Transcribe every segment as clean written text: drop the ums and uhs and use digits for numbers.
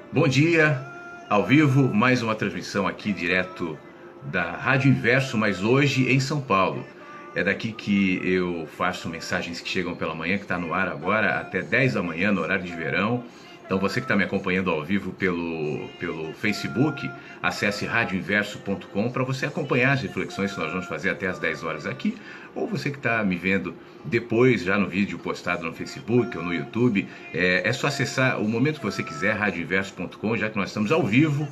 Bom dia, ao vivo, mais uma transmissão aqui direto da Rádio Inverso, mas hoje em São Paulo. É daqui que eu faço mensagens que chegam pela manhã, que está no ar agora até 10 da manhã, no horário de verão. Então você que está me acompanhando ao vivo pelo Facebook, acesse radioinverso.com para você acompanhar as reflexões que nós vamos fazer até as 10 horas aqui. Ou você que está me vendo depois, já no vídeo postado no Facebook ou no YouTube, é só acessar o momento que você quiser, radioinverso.com, já que nós estamos ao vivo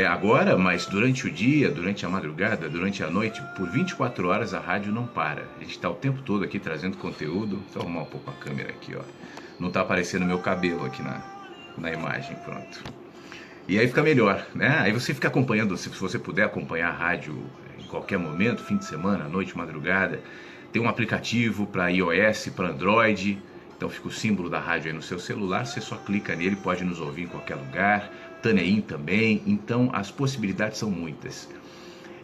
agora, mas durante o dia, durante a madrugada, durante a noite, por 24 horas a rádio não para. A gente está o tempo todo aqui trazendo conteúdo. Deixa eu arrumar um pouco a câmera aqui, ó. Não está aparecendo meu cabelo aqui na imagem, pronto. E aí fica melhor, né? Aí você fica acompanhando, se você puder acompanhar a rádio em qualquer momento, fim de semana, noite, madrugada. Tem um aplicativo para iOS, para Android. Então fica o símbolo da rádio aí no seu celular, você só clica nele, pode nos ouvir em qualquer lugar. Taneim também, então as possibilidades são muitas.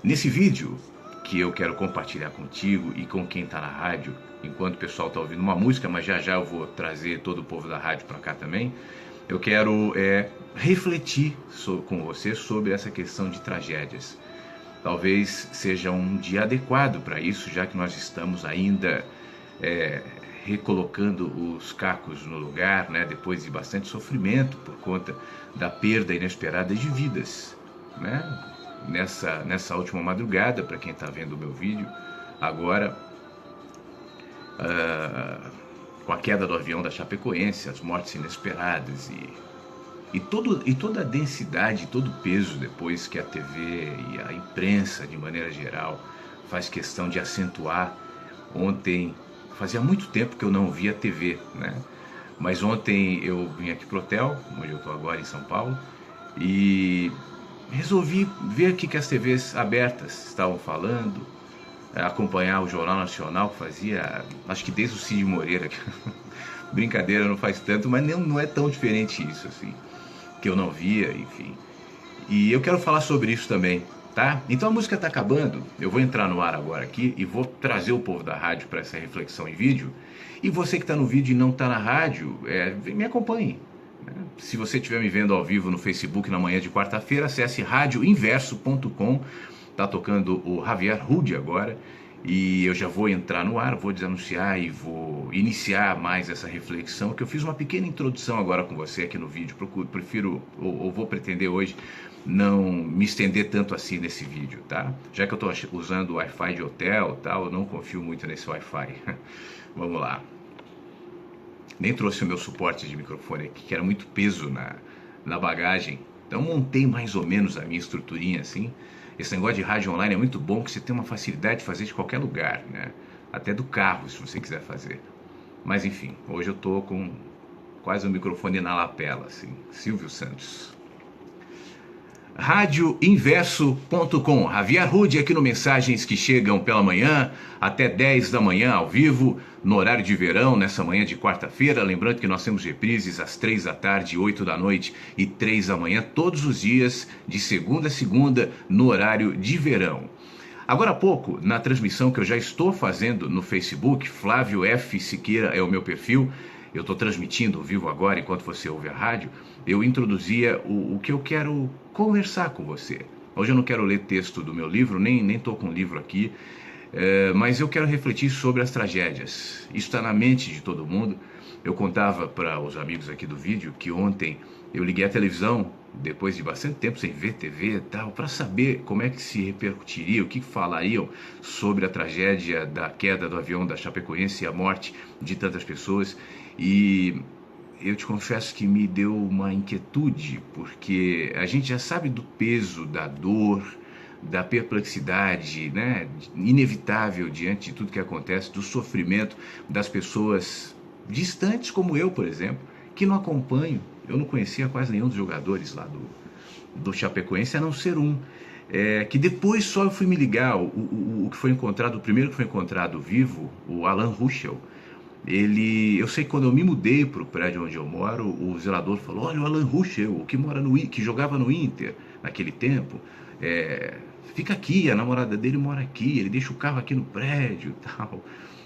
Nesse vídeo que eu quero compartilhar contigo e com quem está na rádio, enquanto o pessoal está ouvindo uma música, mas já já eu vou trazer todo o povo da rádio para cá também, eu quero refletir com você sobre essa questão de tragédias. Talvez seja um dia adequado para isso, já que nós estamos ainda recolocando os cacos no lugar, né, depois de bastante sofrimento por conta da perda inesperada de vidas, né? Nessa última madrugada, para quem está vendo o meu vídeo agora, com a queda do avião da Chapecoense, as mortes inesperadas e toda a densidade, todo o peso depois que a TV e a imprensa de maneira geral faz questão de acentuar. Ontem, fazia muito tempo que eu não via TV, né? Mas ontem eu vim aqui pro hotel, onde eu estou agora em São Paulo, e resolvi ver o que as TVs abertas estavam falando, acompanhar o Jornal Nacional, que fazia, acho que desde o Cid Moreira, brincadeira, não faz tanto, mas não é tão diferente isso, assim, que eu não via, enfim. E eu quero falar sobre isso também, tá? Então a música tá acabando, eu vou entrar no ar agora aqui e vou trazer o povo da rádio para essa reflexão em vídeo. E você que está no vídeo e não está na rádio, me acompanhe. Se você estiver me vendo ao vivo no Facebook na manhã de quarta-feira, acesse radioinverso.com. Tá tocando o Javier Rudy agora. E eu já vou entrar no ar, vou desanunciar e vou iniciar mais essa reflexão, que eu fiz uma pequena introdução agora com você aqui no vídeo. Prefiro, ou vou pretender hoje, não me estender tanto assim nesse vídeo, tá? Já que eu estou usando o Wi-Fi de hotel, tal, eu não confio muito nesse Wi-Fi. Vamos lá. Nem trouxe o meu suporte de microfone aqui, que era muito peso na bagagem. Então montei mais ou menos a minha estruturinha assim. Esse negócio de rádio online é muito bom, que você tem uma facilidade de fazer de qualquer lugar, né? Até do carro, se você quiser fazer. Mas enfim, hoje eu tô com quase o microfone na lapela, assim. Silvio Santos. Radioinverso.com. Javier Rudy aqui no Mensagens que Chegam pela manhã, até 10 da manhã ao vivo, no horário de verão, nessa manhã de quarta-feira. Lembrando que nós temos reprises às 3 da tarde, 8 da noite e 3 da manhã, todos os dias, de segunda a segunda, no horário de verão. Agora há pouco, na transmissão que eu já estou fazendo no Facebook, Flávio F. Siqueira é o meu perfil, eu estou transmitindo ao vivo agora, enquanto você ouve a rádio, eu introduzia o que eu quero conversar com você. Hoje eu não quero ler texto do meu livro, nem estou com o livro aqui, mas eu quero refletir sobre as tragédias. Isso está na mente de todo mundo. Eu contava para os amigos aqui do vídeo que ontem eu liguei a televisão, depois de bastante tempo sem ver TV e tal, para saber como é que se repercutiria, o que falariam sobre a tragédia da queda do avião da Chapecoense e a morte de tantas pessoas. E eu te confesso que me deu uma inquietude, porque a gente já sabe do peso, da dor, da perplexidade, né, inevitável diante de tudo que acontece, do sofrimento das pessoas distantes como eu, por exemplo, que não acompanho. Eu não conhecia quase nenhum dos jogadores lá do Chapecoense, a não ser um, que depois só eu fui me ligar, o que foi encontrado, o primeiro que foi encontrado vivo, o Alan Ruschel. Eu sei que quando eu me mudei para o prédio onde eu moro, o zelador falou: olha, o Alan Ruschel, que jogava no Inter naquele tempo, fica aqui, a namorada dele mora aqui, ele deixa o carro aqui no prédio e tal.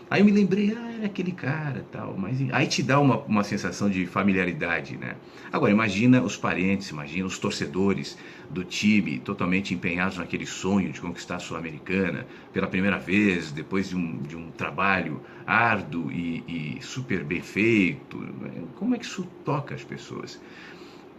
Aí eu me lembrei, era aquele cara tal, mas aí te dá uma sensação de familiaridade, né? Agora, imagina os parentes, imagina os torcedores do time totalmente empenhados naquele sonho de conquistar a Sul-Americana pela primeira vez, depois de um trabalho árduo e super bem feito. Como é que isso toca as pessoas?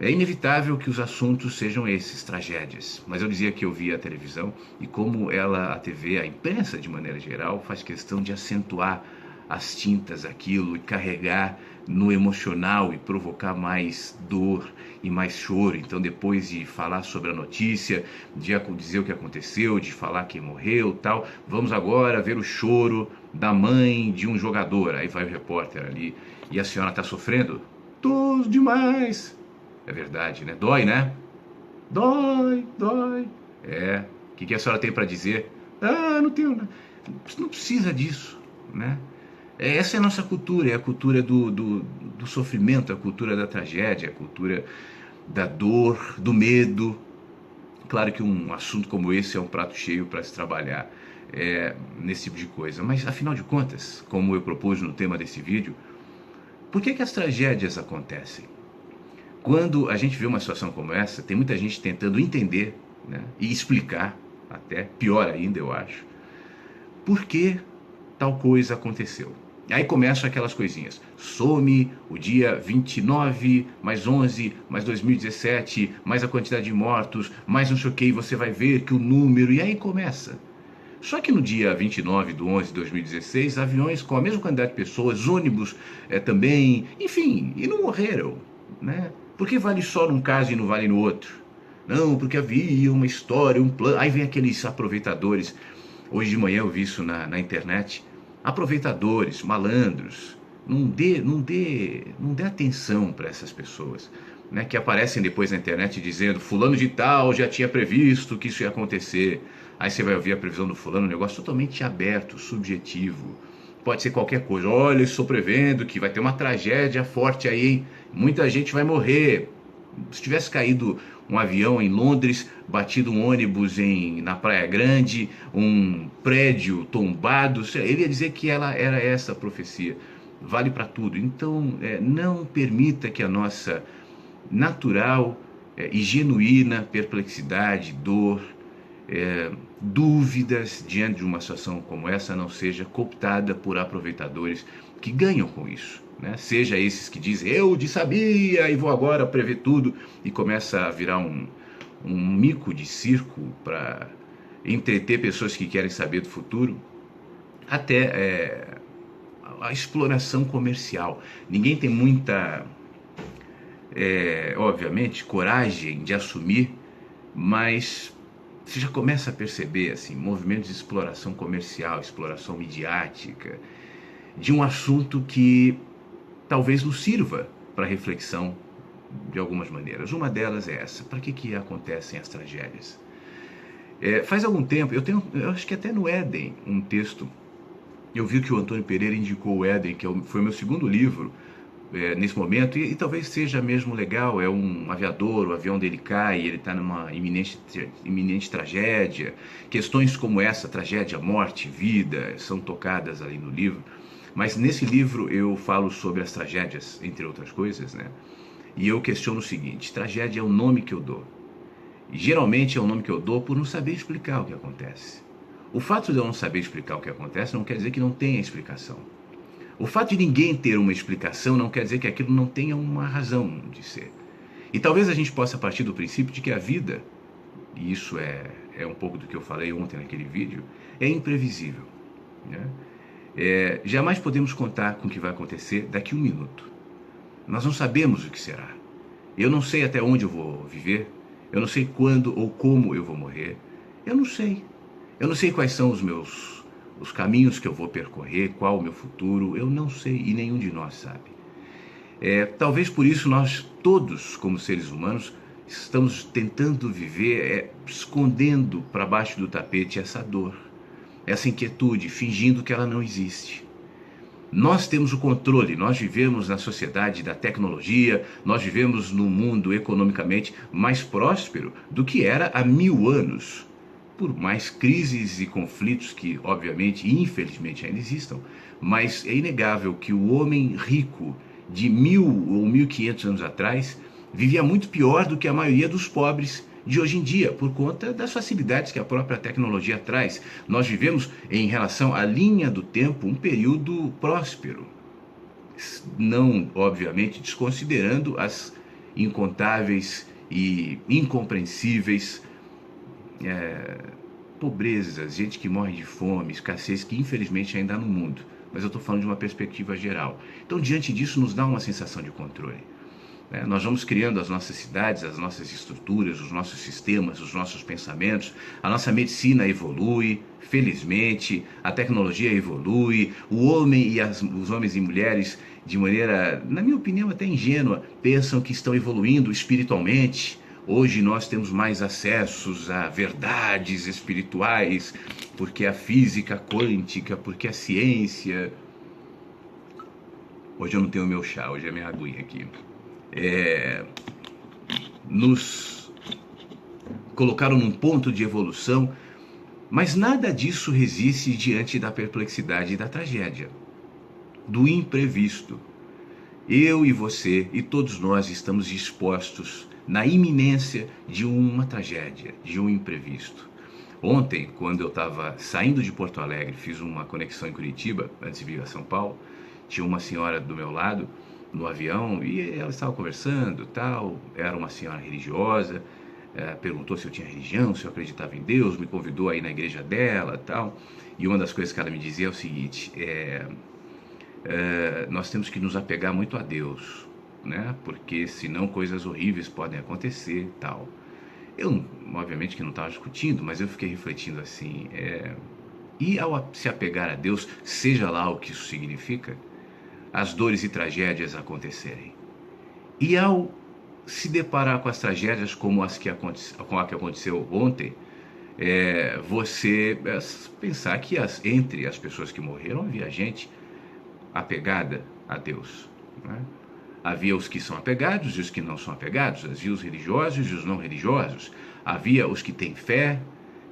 É inevitável que os assuntos sejam esses, tragédias. Mas eu dizia que eu via a televisão e como ela, a TV, a imprensa de maneira geral, faz questão de acentuar as tintas aquilo e carregar no emocional e provocar mais dor e mais choro. Então, depois de falar sobre a notícia, de dizer o que aconteceu, de falar quem morreu, tal, vamos agora ver o choro da mãe de um jogador. Aí vai o repórter ali e a senhora está sofrendo? Tô demais. É verdade, né? Dói, né? Dói, dói. É. O que a senhora tem para dizer? Ah, não tenho. Não precisa disso, né? Essa é a nossa cultura, é a cultura do sofrimento, a cultura da tragédia, a cultura da dor, do medo. Claro que um assunto como esse é um prato cheio para se trabalhar nesse tipo de coisa. Mas, afinal de contas, como eu propus no tema desse vídeo, por que as tragédias acontecem? Quando a gente vê uma situação como essa, tem muita gente tentando entender, né, e explicar, até pior ainda eu acho, por que tal coisa aconteceu. Aí começam aquelas coisinhas. Some o dia 29, mais 11, mais 2017, mais a quantidade de mortos, mais não sei o que, e você vai ver que o número, e aí começa. Só que no dia 29 de 11 de 2016, aviões com a mesma quantidade de pessoas, ônibus também, enfim, e não morreram, né? Por que vale só num caso e não vale no outro? Não, porque havia uma história, um plano. Aí vem aqueles aproveitadores. Hoje de manhã eu vi isso na internet. Aproveitadores, malandros. Não dê atenção para essas pessoas, né, que aparecem depois na internet dizendo fulano de tal já tinha previsto que isso ia acontecer. Aí você vai ouvir a previsão do fulano, um negócio totalmente aberto, subjetivo. Pode ser qualquer coisa. Olha, eu estou prevendo que vai ter uma tragédia forte aí, hein? Muita gente vai morrer. Se tivesse caído um avião em Londres, batido um ônibus na Praia Grande, um prédio tombado, ele ia dizer que ela era essa profecia. Vale para tudo. Então, não permita que a nossa natural e genuína perplexidade, dor, dúvidas diante de uma situação como essa não seja cooptada por aproveitadores que ganham com isso, né? Seja esses que dizem eu sabia e vou agora prever tudo e começa a virar um mico de circo para entreter pessoas que querem saber do futuro, até a exploração comercial. Ninguém tem muita, obviamente, coragem de assumir, mas você já começa a perceber assim, movimentos de exploração comercial, exploração midiática, de um assunto que talvez nos sirva para reflexão de algumas maneiras. Uma delas é essa: para que acontecem as tragédias? Faz algum tempo, eu acho que até no Éden, um texto, eu vi que o Antônio Pereira indicou o Éden, que foi o meu segundo livro nesse momento, e talvez seja mesmo legal. É um aviador, o avião dele cai, ele está numa iminente tragédia. Questões como essa, tragédia, morte, vida, são tocadas ali no livro. Mas nesse livro eu falo sobre as tragédias, entre outras coisas, né? E eu questiono o seguinte: tragédia é o nome que eu dou. E geralmente é o nome que eu dou por não saber explicar o que acontece. O fato de eu não saber explicar o que acontece não quer dizer que não tenha explicação. O fato de ninguém ter uma explicação não quer dizer que aquilo não tenha uma razão de ser. E talvez a gente possa partir do princípio de que a vida, e isso é um pouco do que eu falei ontem naquele vídeo, é imprevisível, né? Jamais podemos contar com o que vai acontecer daqui a um minuto. Nós não sabemos o que será. Eu não sei até onde eu vou viver. Eu não sei quando ou como eu vou morrer. Eu não sei. Eu não sei quais são os caminhos que eu vou percorrer, qual o meu futuro. Eu não sei, e nenhum de nós sabe. Talvez por isso nós todos, como seres humanos, estamos tentando viver, escondendo para baixo do tapete essa dor, essa inquietude, fingindo que ela não existe. Nós temos o controle, nós vivemos na sociedade da tecnologia, nós vivemos num mundo economicamente mais próspero do que era há 1000 anos. por mais crises e conflitos que, obviamente e infelizmente ainda existam, mas é inegável que o homem rico de 1000 ou 1500 anos atrás vivia muito pior do que a maioria dos pobres de hoje em dia, por conta das facilidades que a própria tecnologia traz. Nós vivemos, em relação à linha do tempo, um período próspero, não, obviamente, desconsiderando as incontáveis e incompreensíveis pobrezas, gente que morre de fome, escassez que infelizmente ainda há no mundo. Mas eu estou falando de uma perspectiva geral. Então, diante disso, nos dá uma sensação de controle. Nós vamos criando as nossas cidades, as nossas estruturas, os nossos sistemas, os nossos pensamentos. A nossa medicina evolui, felizmente, a tecnologia evolui, o homem e os homens e mulheres, de maneira, na minha opinião, até ingênua, pensam que estão evoluindo espiritualmente. Hoje nós temos mais acessos a verdades espirituais, porque a física quântica, porque a ciência... Hoje eu não tenho meu chá, hoje é minha aguinha aqui. Nos colocaram num ponto de evolução, mas nada disso resiste diante da perplexidade e da tragédia, do imprevisto. Eu e você e todos nós estamos expostos na iminência de uma tragédia, de um imprevisto. Ontem, quando eu estava saindo de Porto Alegre, fiz uma conexão em Curitiba, antes de vir a São Paulo, tinha uma senhora do meu lado, no avião, e ela estava conversando, tal, era uma senhora religiosa, perguntou se eu tinha religião, se eu acreditava em Deus, me convidou a ir na igreja dela, tal, e uma das coisas que ela me dizia é o seguinte, nós temos que nos apegar muito a Deus, né, porque senão coisas horríveis podem acontecer, tal. Eu, obviamente que não estava discutindo, mas eu fiquei refletindo assim, e ao se apegar a Deus, seja lá o que isso significa, as dores e tragédias acontecerem. E ao se deparar com as tragédias como com a que aconteceu ontem, você pensar que entre as pessoas que morreram havia gente apegada a Deus, né? Havia os que são apegados e os que não são apegados, havia os religiosos e os não religiosos, havia os que têm fé,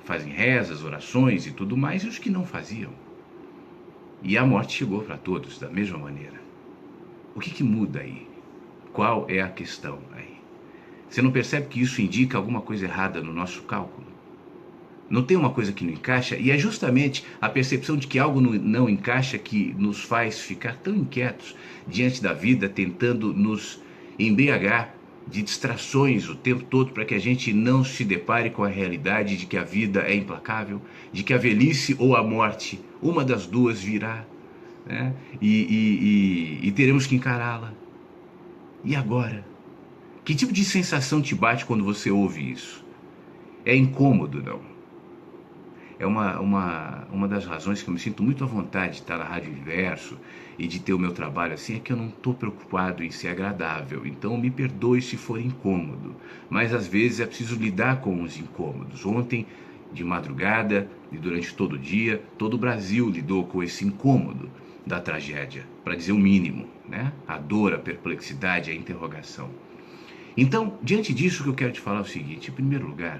fazem rezas, orações e tudo mais, e os que não faziam. E a morte chegou para todos da mesma maneira. O que muda aí? Qual é a questão aí? Você não percebe que isso indica alguma coisa errada no nosso cálculo? Não tem uma coisa que não encaixa? E é justamente a percepção de que algo não encaixa que nos faz ficar tão inquietos diante da vida, tentando nos embriagar de distrações o tempo todo para que a gente não se depare com a realidade de que a vida é implacável, de que a velhice ou a morte, uma das duas virá, né? E teremos que encará-la. E agora? Que tipo de sensação te bate quando você ouve isso? É incômodo, não? É uma das razões que eu me sinto muito à vontade de estar na Rádio Inverso e de ter o meu trabalho assim, é que eu não estou preocupado em ser agradável. Então me perdoe se for incômodo, mas às vezes é preciso lidar com os incômodos. Ontem, de madrugada e durante todo o dia, todo o Brasil lidou com esse incômodo da tragédia, para dizer o mínimo, né? A dor, a perplexidade, a interrogação. Então, diante disso, o que eu quero te falar é o seguinte: em primeiro lugar,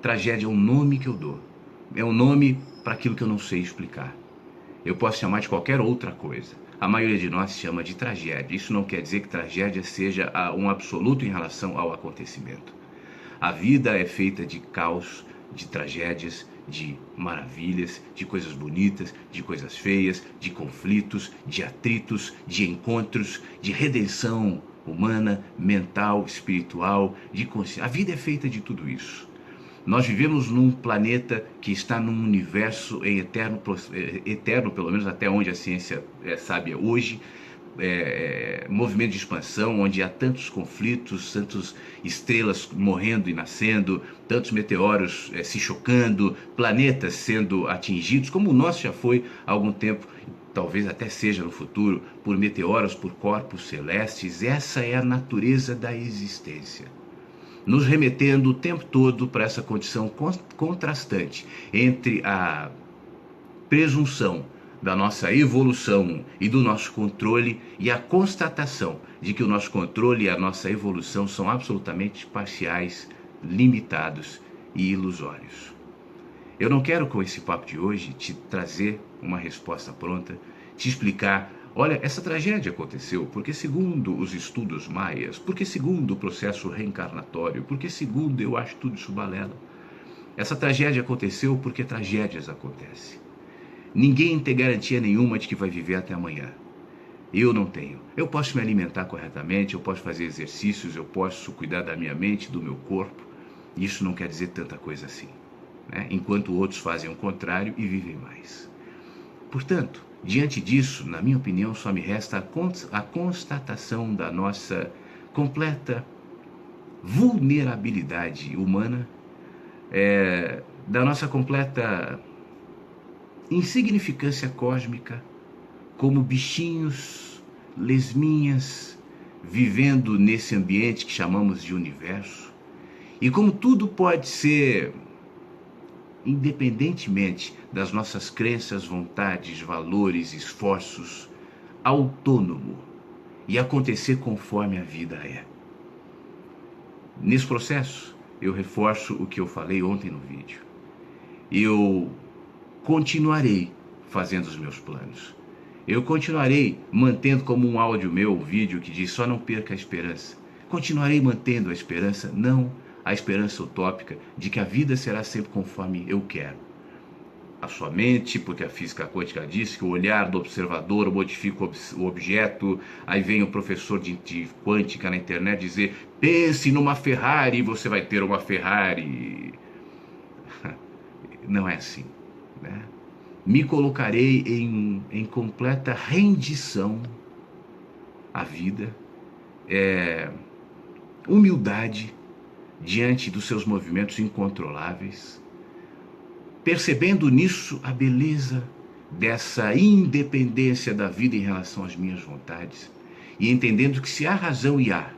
tragédia é um nome que eu dou. É um nome para aquilo que eu não sei explicar. Eu posso chamar de qualquer outra coisa. A maioria de nós chama de tragédia. Isso não quer dizer que tragédia seja um absoluto em relação ao acontecimento. A vida é feita de caos, de tragédias, de maravilhas, de coisas bonitas, de coisas feias, de conflitos, de atritos, de encontros, de redenção humana, mental, espiritual, de consciência. A vida é feita de tudo isso. Nós vivemos num planeta que está num universo em eterno, pelo menos até onde a ciência sabe hoje, movimento de expansão, onde há tantos conflitos, tantas estrelas morrendo e nascendo, tantos meteoros se chocando, planetas sendo atingidos, como o nosso já foi há algum tempo, talvez até seja no futuro, por meteoros, por corpos celestes. Essa é a natureza da existência, nos remetendo o tempo todo para essa condição contrastante entre a presunção da nossa evolução e do nosso controle e a constatação de que o nosso controle e a nossa evolução são absolutamente parciais, limitados e ilusórios. Eu não quero, com esse papo de hoje, te trazer uma resposta pronta, te explicar, olha, essa tragédia aconteceu porque segundo os estudos maias, porque segundo o processo reencarnatório, porque segundo eu acho tudo isso balela. Essa tragédia aconteceu porque tragédias acontecem. Ninguém tem garantia nenhuma de que vai viver até amanhã. Eu não tenho. Eu posso me alimentar corretamente, eu posso fazer exercícios, eu posso cuidar da minha mente, do meu corpo. Isso não quer dizer tanta coisa assim, né? Enquanto outros fazem o contrário e vivem mais. Portanto, diante disso, na minha opinião, só me resta a constatação da nossa completa vulnerabilidade humana, da nossa completa insignificância cósmica, como bichinhos, lesminhas, vivendo nesse ambiente que chamamos de universo. E como tudo pode ser, independentemente das nossas crenças, vontades, valores, esforços, autônomo e acontecer conforme a vida é. Nesse processo, eu reforço o que eu falei ontem no vídeo. Eu continuarei fazendo os meus planos. Eu continuarei mantendo como um áudio meu, um vídeo que diz só não perca a esperança. Continuarei mantendo a esperança, não a esperança utópica de que a vida será sempre conforme eu quero. A sua mente, porque a física quântica diz que o olhar do observador modifica o objeto. Aí vem o professor de quântica na internet dizer, pense numa Ferrari e você vai ter uma Ferrari. Não é assim, né? Me colocarei em completa rendição à vida, humildade diante dos seus movimentos incontroláveis, percebendo nisso a beleza dessa independência da vida em relação às minhas vontades, e entendendo que se há razão e há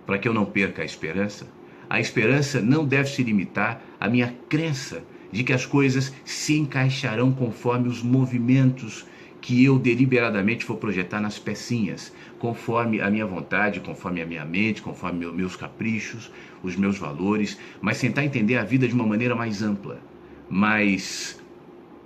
para que eu não perca a esperança não deve se limitar à minha crença de que as coisas se encaixarão conforme os movimentos que eu deliberadamente for projetar nas pecinhas, conforme a minha vontade, conforme a minha mente, conforme meus caprichos, os meus valores, mas tentar entender a vida de uma maneira mais ampla, mais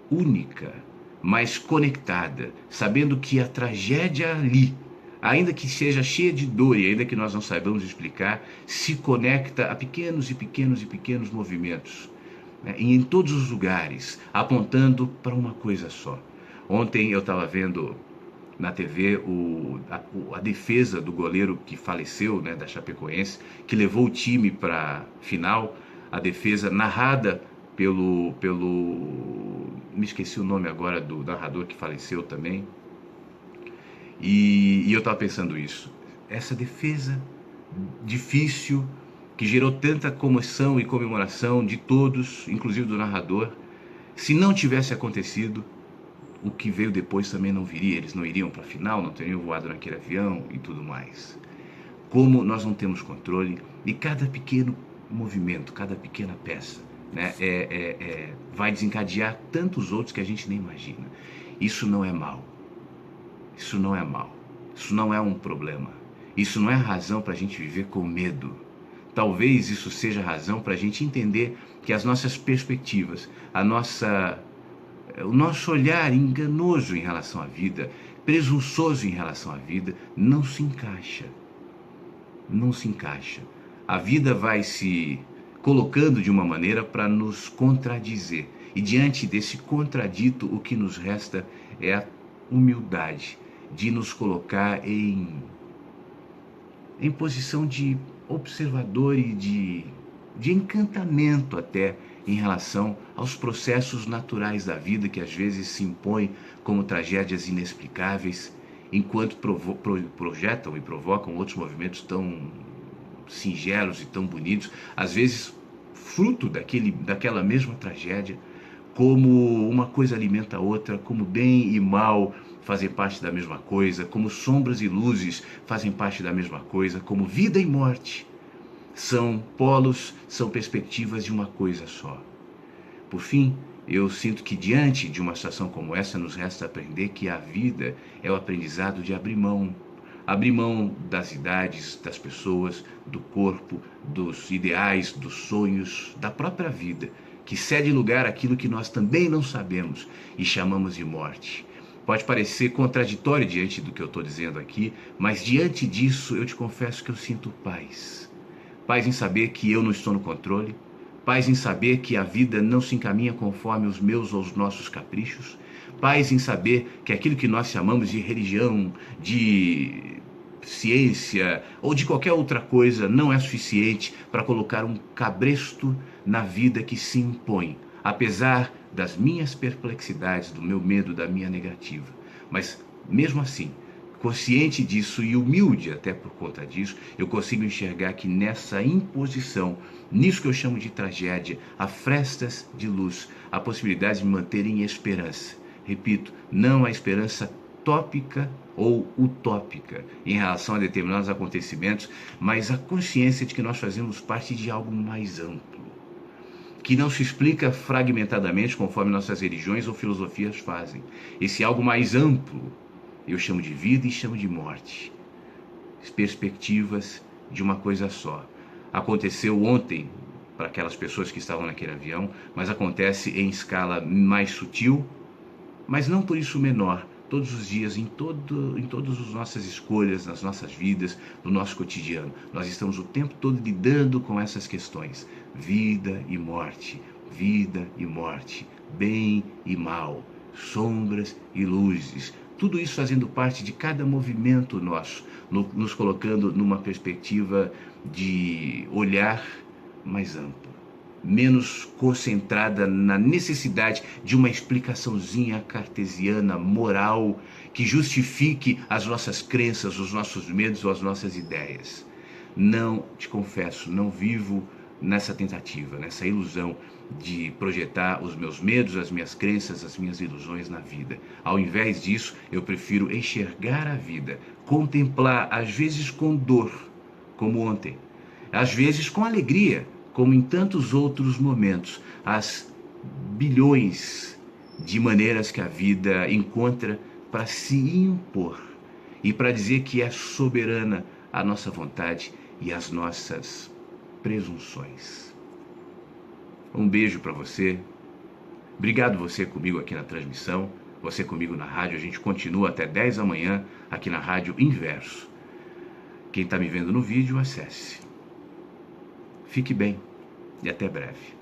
única, mais conectada, sabendo que a tragédia ali, ainda que seja cheia de dor e ainda que nós não saibamos explicar, se conecta a pequenos e pequenos e pequenos movimentos, né, em todos os lugares, apontando para uma coisa só. Ontem eu estava vendo na TV a defesa do goleiro que faleceu, né, da Chapecoense, que levou o time para a final, a defesa narrada pelo me esqueci o nome agora do narrador que faleceu também, e eu estava pensando isso, essa defesa difícil, que gerou tanta comoção e comemoração de todos, inclusive do narrador, se não tivesse acontecido, o que veio depois também não viria, eles não iriam para a final, não teriam voado naquele avião e tudo mais. Como nós não temos controle, e cada pequeno movimento, cada pequena peça, né, vai desencadear tantos outros que a gente nem imagina. Isso não é mal, isso não é mal, isso não é um problema, isso não é razão para a gente viver com medo. Talvez isso seja razão para a gente entender que as nossas perspectivas, o nosso olhar enganoso em relação à vida, presunçoso em relação à vida, não se encaixa. Não se encaixa. A vida vai se colocando de uma maneira para nos contradizer. E diante desse contradito, o que nos resta é a humildade de nos colocar em posição de observador e de encantamento até em relação aos processos naturais da vida que às vezes se impõem como tragédias inexplicáveis, enquanto projetam e provocam outros movimentos tão singelos e tão bonitos, às vezes fruto daquela mesma tragédia, como uma coisa alimenta a outra, como bem e mal fazem parte da mesma coisa, como sombras e luzes fazem parte da mesma coisa, como vida e morte são polos, são perspectivas de uma coisa só. Por fim, eu sinto que diante de uma situação como essa nos resta aprender que a vida é o aprendizado de abrir mão Abrir mão das idades, das pessoas, do corpo, dos ideais, dos sonhos, da própria vida, que cede lugar àquilo que nós também não sabemos e chamamos de morte. Pode parecer contraditório diante do que eu estou dizendo aqui, mas diante disso eu te confesso que eu sinto paz. Paz em saber que eu não estou no controle, paz em saber que a vida não se encaminha conforme os meus ou os nossos caprichos, paz em saber que aquilo que nós chamamos de religião, de ciência ou de qualquer outra coisa não é suficiente para colocar um cabresto na vida que se impõe, apesar das minhas perplexidades, do meu medo, da minha negativa. Mas mesmo assim, consciente disso e humilde até por conta disso, eu consigo enxergar que nessa imposição, nisso que eu chamo de tragédia, há frestas de luz, há possibilidade de me manter em esperança. Repito, não a esperança tópica ou utópica em relação a determinados acontecimentos, mas a consciência de que nós fazemos parte de algo mais amplo, que não se explica fragmentadamente conforme nossas religiões ou filosofias fazem. Esse algo mais amplo eu chamo de vida e chamo de morte. Perspectivas de uma coisa só. Aconteceu ontem para aquelas pessoas que estavam naquele avião, mas acontece em escala mais sutil, mas não por isso menor, todos os dias, em todas as nossas escolhas, nas nossas vidas, no nosso cotidiano. Nós estamos o tempo todo lidando com essas questões. Vida e morte, bem e mal, sombras e luzes. Tudo isso fazendo parte de cada movimento nosso, nos colocando numa perspectiva de olhar mais amplo, menos concentrada na necessidade de uma explicaçãozinha cartesiana, moral, que justifique as nossas crenças, os nossos medos ou as nossas ideias. Não, te confesso, não vivo nessa tentativa, nessa ilusão de projetar os meus medos, as minhas crenças, as minhas ilusões na vida. Ao invés disso, eu prefiro enxergar a vida, contemplar, às vezes com dor, como ontem, às vezes com alegria, como em tantos outros momentos, as bilhões de maneiras que a vida encontra para se impor e para dizer que é soberana a nossa vontade e as nossas presunções. Um beijo para você. Obrigado você comigo aqui na transmissão, você comigo na rádio. A gente continua até 10 da manhã aqui na Rádio Inverso. Quem está me vendo no vídeo, acesse. Fique bem e até breve.